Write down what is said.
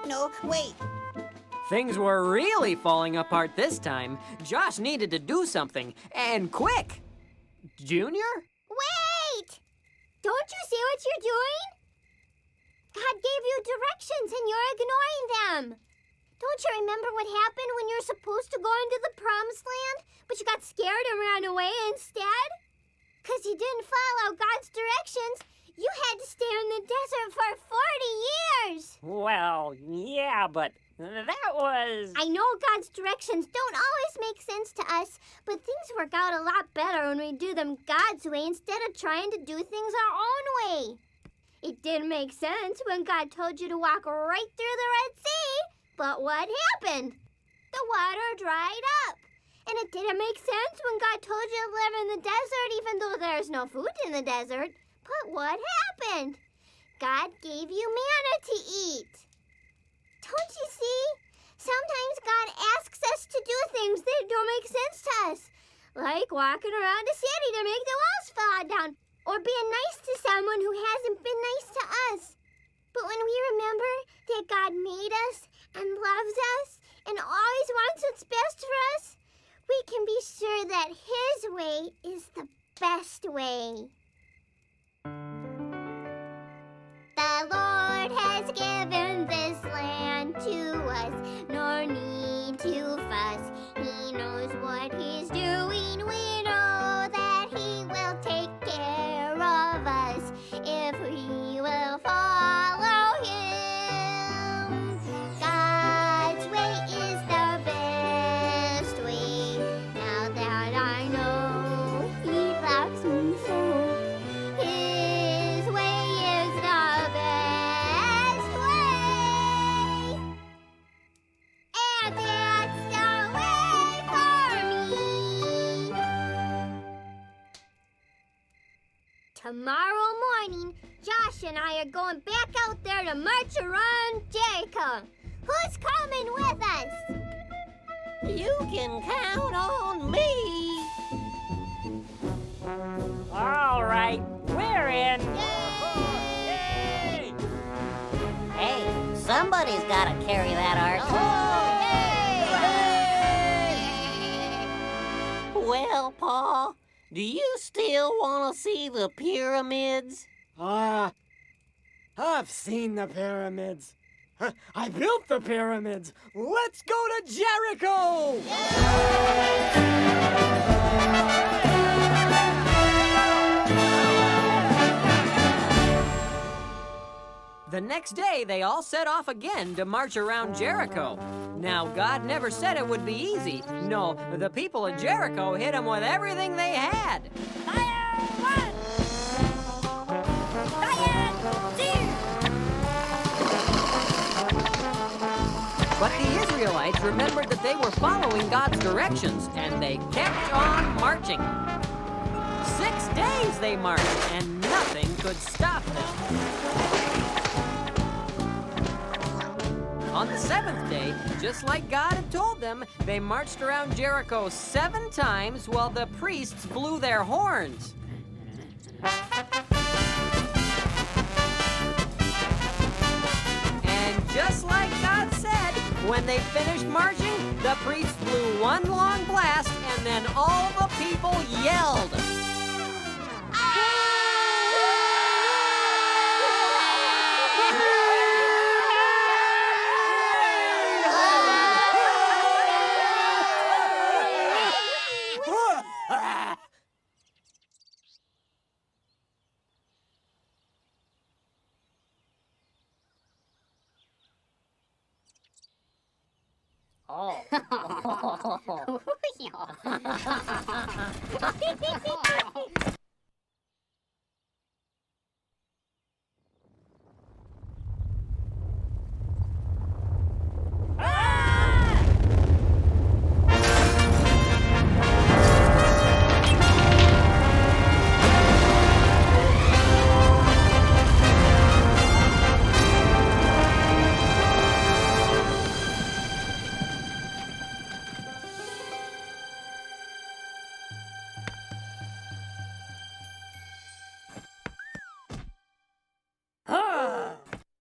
No, wait. Things were really falling apart this time. Josh needed to do something, and quick. Junior? Wait! Don't you see what you're doing? God gave you directions and you're ignoring them. Don't you remember what happened when you were supposed to go into the promised land, but you got scared and ran away instead? Because you didn't follow God's directions, you had to stay in the desert for 40 years. Well, yeah, but that was... I know God's directions don't always make sense to us, but things work out a lot better when we do them God's way instead of trying to do things our own way. It didn't make sense when God told you to walk right through the Red Sea, but what happened? The water dried up. And it didn't make sense when God told you to live in the desert even though there's no food in the desert. But what happened? God gave you manna to eat. Don't you see? Sometimes God asks us to do things that don't make sense to us, like walking around a city to make the walls fall down, or being nice to someone who hasn't been nice to us. But when we remember that God made us and loves us and always wants what's best for us, we can be sure that His way is the best way. The Lord has given this land to us, nor need to fuss. He knows what He's doing. We know that He will take care of us if we will follow Him. God's way is the best way. Now that I know He loves me so. His way is the best way. And that's the way for me. Tomorrow morning, Josh and I are going back out there to march around Jericho. Who's coming with us? You can count on me. All right, we're in. Yay! Yay! Hey, somebody's got to carry that ark. Well, Pa, do you still want to see the pyramids? I've seen the pyramids. I built the pyramids. Let's go to Jericho! The next day, they all set off again to march around Jericho. Now, God never said it would be easy. No, the people of Jericho hit him with everything they had. But the Israelites remembered that they were following God's directions, and they kept on marching. 6 days they marched, and nothing could stop them. On the 7th day, just like God had told them, they marched around Jericho 7 times while the priests blew their horns. And just like God said, when they finished marching, the priests blew one long blast, and then all the people yelled. Oh.